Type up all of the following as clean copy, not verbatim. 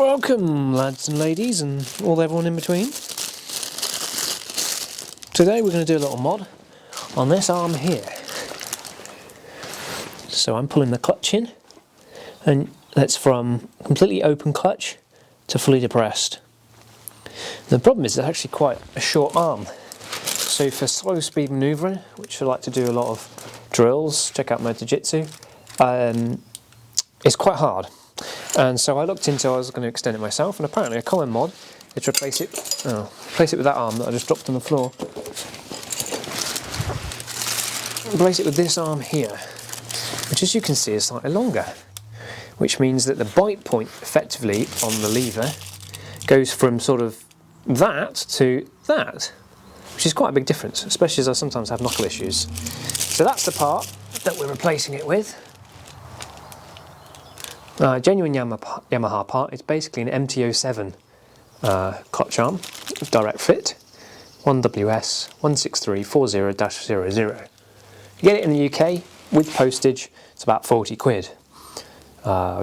Welcome, lads and ladies and everyone in between. Today we're going to do a little mod on this arm here. So I'm pulling the clutch in, and that's from completely open clutch to fully depressed. The problem is it's actually quite a short arm. So for slow speed manoeuvring, which I like to do a lot of drills, check out my jiu-jitsu, it's quite hard. And so I looked into, I was going to extend it myself, and apparently a common mod is to replace it with that arm that I just dropped on the floor. Replace it with this arm here, which as you can see is slightly longer, which means that the bite point effectively on the lever goes from sort of that to that, which is quite a big difference, especially as I sometimes have knuckle issues. So that's the part that we're replacing it with. Genuine Yamaha part. It's basically an MT07 clutch arm, direct fit, 1WS 16340-00. You get it in the UK with postage, it's about 40 quid,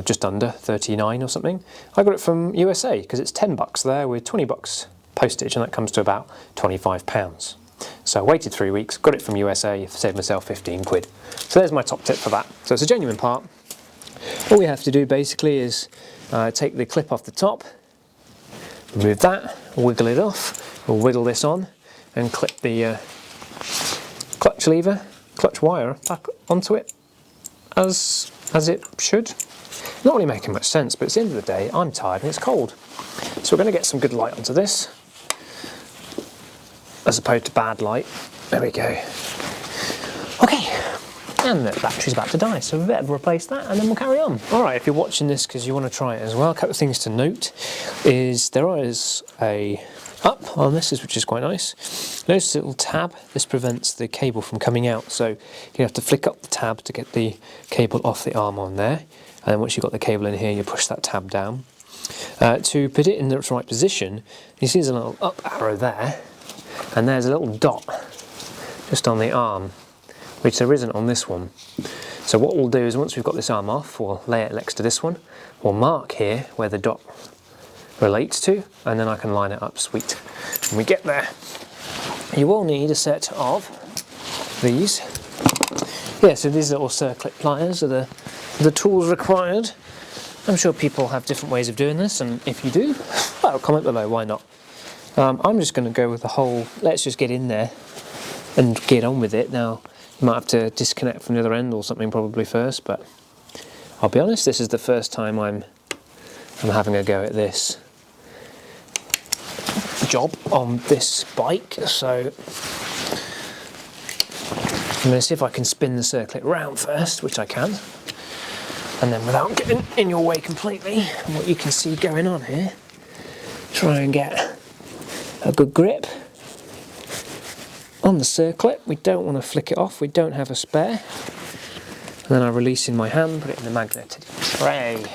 just under 39 or something. I got it from USA because it's 10 bucks there with 20 bucks postage, and that comes to about £25. So I waited 3 weeks, got it from USA, saved myself 15 quid. So there's my top tip for that. So it's a genuine part. All we have to do basically is take the clip off the top, remove that, wiggle it off, we'll wiggle this on and clip the clutch wire back onto it as it should. Not really making much sense, but at the end of the day I'm tired and it's cold. So we're going to get some good light onto this as opposed to bad light. There we go. Okay. And the battery's about to die, so we better replace that and then we'll carry on. Alright, if you're watching this because you want to try it as well, a couple of things to note is there is a up on this, which is quite nice. Notice a little tab. This prevents the cable from coming out, so you have to flick up the tab to get the cable off the arm on there, and then once you've got the cable in here you push that tab down. To put it in the right position, you see there's a little up arrow there, and there's a little dot just on the arm, which there isn't on this one. So what we'll do is once we've got this arm off, we'll lay it next to this one, we'll mark here where the dot relates to, and then I can line it up sweet. When we get there, you will need a set of these. Yeah, so these little circlip pliers are the tools required. I'm sure people have different ways of doing this, and if you do, well, comment below, why not? I'm just going to go with the whole, let's just get in there and get on with it. Now, you might have to disconnect from the other end or something probably first, but I'll be honest, this is the first time I'm having a go at this job on this bike, so I'm going to see if I can spin the circlet round first, which I can, and then without getting in your way completely, what you can see going on here, try and get a good grip on the circlet. We don't want to flick it off, we don't have a spare. And then I release in my hand, put it in the magnetic tray.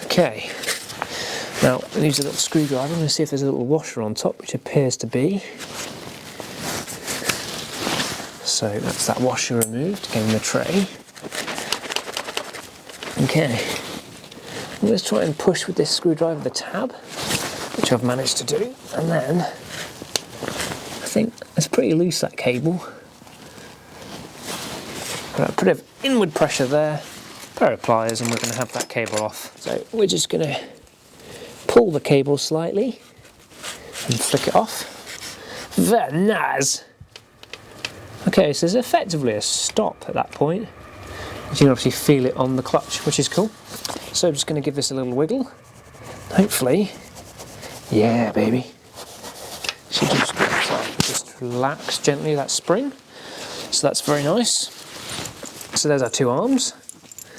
Okay, now I use a little screwdriver. I'm going to see if there's a little washer on top, which appears to be. So that's that washer removed, again in the tray. Okay, let's try and push with this screwdriver the tab, which I've managed to do, and then I think it's pretty loose, that cable. Put a bit of inward pressure there, pair of pliers, and we're going to have that cable off. So we're just going to pull the cable slightly and flick it off. Very nice. Okay, so there's effectively a stop at that point. You can obviously feel it on the clutch, which is cool. So I'm just going to give this a little wiggle. Hopefully, yeah, baby. So just relax gently that spring. So that's very nice. So there's our two arms.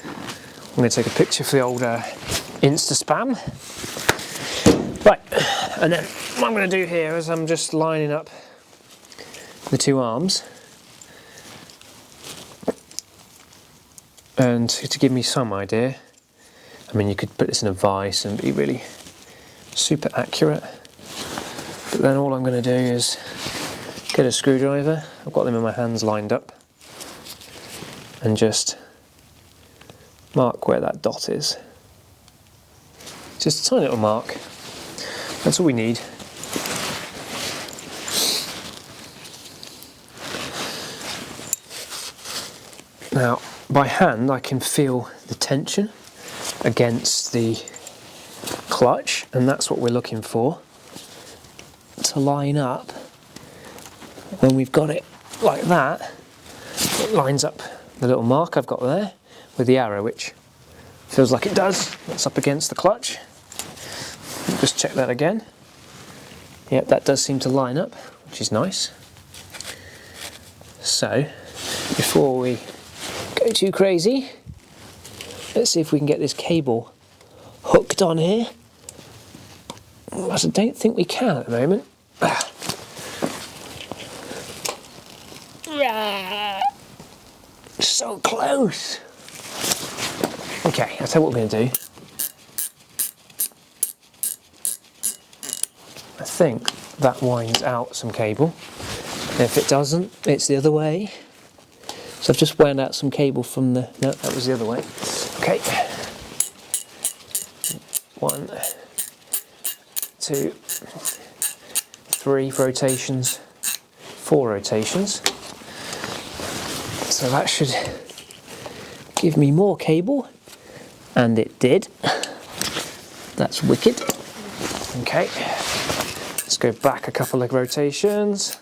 I'm going to take a picture for the old Insta spam. Right, and then what I'm going to do here is I'm just lining up the two arms, and to give me some idea, I mean you could put this in a vise and be really super accurate, but then all I'm going to do is get a screwdriver, I've got them in my hands lined up, and just mark where that dot is. Just a tiny little mark. That's all we need. Now, by hand, I can feel the tension against the clutch, and that's what we're looking for to line up. When we've got it like that, it lines up the little mark I've got there with the arrow, which feels like it does. That's up against the clutch. Just check that again. Yep, that does seem to line up, which is nice. So, before we go too crazy, let's see if we can get this cable hooked on here. I don't think we can at the moment. So close. Okay, I'll tell you what we're going to do. I think that winds out some cable. If it doesn't, it's the other way. So I've just wound out some cable from the... No, that was the other way. Okay. 1, 2, 3 rotations, 4 rotations. So that should give me more cable, and it did. That's wicked. Okay, let's go back a couple of rotations.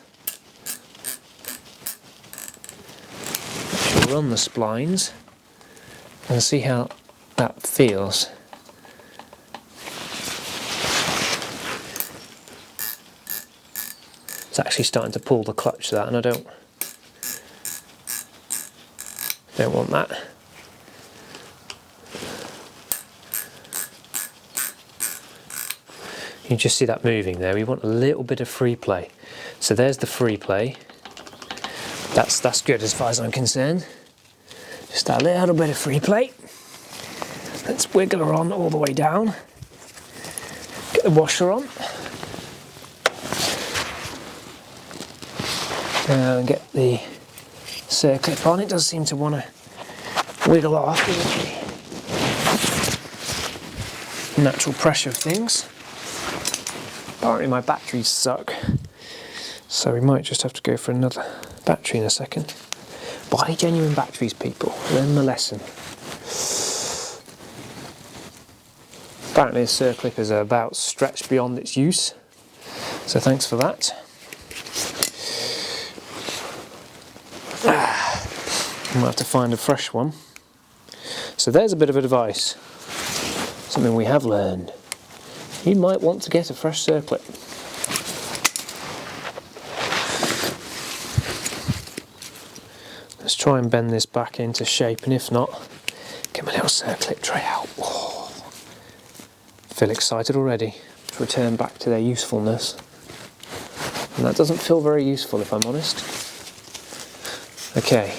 Make sure we're on the splines and see how that feels. It's actually starting to pull the clutch, that, and I don't want that. You just see that moving there. We want a little bit of free play. So there's the free play. That's good as far as I'm concerned. Just a little bit of free play. Let's wiggle her on all the way down. Get the washer on. And get the circlip on. It does seem to want to wiggle off with the natural pressure of things. Apparently my batteries suck, so we might just have to go for another battery in a second. Buy genuine batteries, people. Learn the lesson. Apparently the circlip is about stretched beyond its use, so thanks for that. I might have to find a fresh one. So there's a bit of advice, something we have learned. You might want to get a fresh circlip. Let's try and bend this back into shape, and if not, get my little circlip tray out. Oh, feel excited already to return back to their usefulness. And that doesn't feel very useful, if I'm honest. Okay.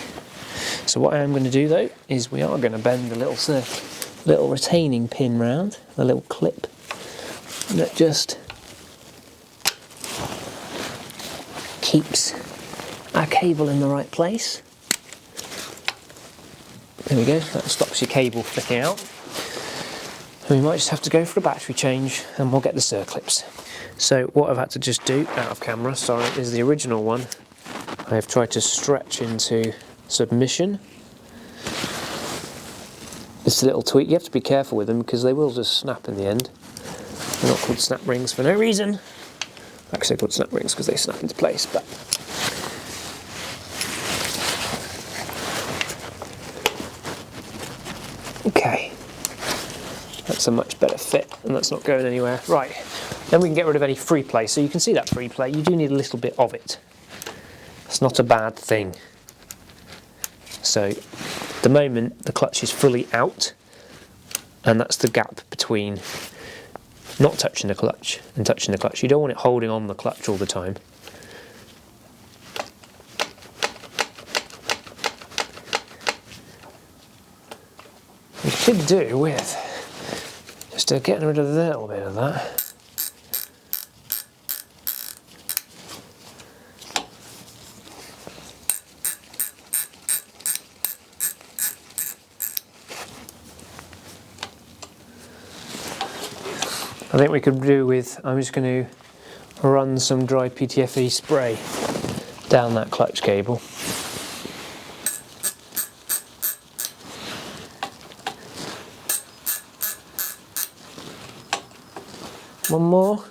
So what I am going to do though is we are going to bend the little retaining pin round, a little clip that just keeps our cable in the right place. There we go, that stops your cable flicking out. And we might just have to go for a battery change and we'll get the circlips. So what I've had to just do, out of camera, sorry, is the original one. I have tried to stretch into submission. This little tweak, you have to be careful with them because they will just snap in the end. They're not called snap rings for no reason. Actually they're called snap rings because they snap into place, but okay. That's a much better fit and that's not going anywhere. Right, then we can get rid of any free play. So you can see that free play, you do need a little bit of it. It's not a bad thing. So at the moment the clutch is fully out, and that's the gap between not touching the clutch and touching the clutch. You don't want it holding on the clutch all the time. You could do with just getting rid of a little bit of that. I think we could do with, I'm just going to run some dry PTFE spray down that clutch cable. One more.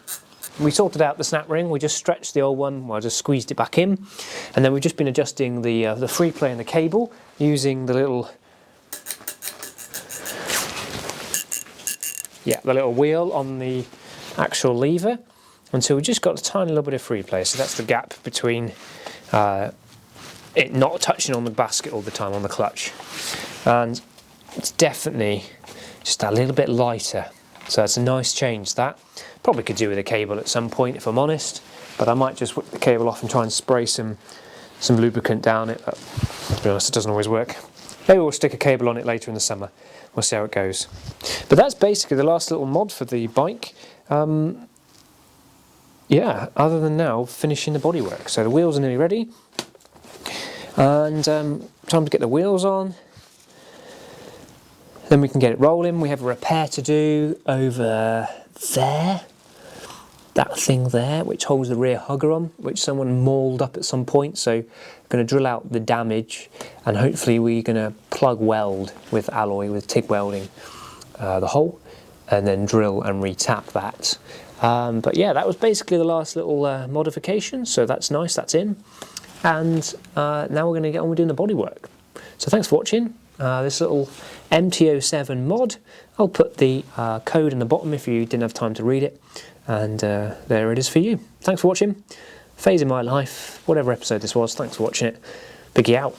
We sorted out the snap ring, we just stretched the old one, well I just squeezed it back in, and then we've just been adjusting the free play and the cable using the little wheel on the actual lever until we just got a tiny little bit of free play. So that's the gap between it not touching on the basket all the time on the clutch, and it's definitely just a little bit lighter. So it's a nice change. That probably could do with a cable at some point if I'm honest, but I might just whip the cable off and try and spray some lubricant down it, but to be honest it doesn't always work. Maybe we'll stick a cable on it later in the summer, we'll see how it goes. But that's basically the last little mod for the bike. Yeah, other than now finishing the bodywork. So the wheels are nearly ready, and time to get the wheels on. Then we can get it rolling. We have a repair to do over there, that thing there, which holds the rear hugger on, which someone mauled up at some point. So we're going to drill out the damage, and hopefully we're going to plug weld with alloy, with TIG welding, the hole, and then drill and re-tap that. But yeah, that was basically the last little modification. So that's nice, that's in. And now we're going to get on with doing the bodywork. So thanks for watching. This little MT07 mod. I'll put the code in the bottom if you didn't have time to read it, and there it is for you. Thanks for watching. Phase in my life, whatever episode this was, thanks for watching it. Biggie out.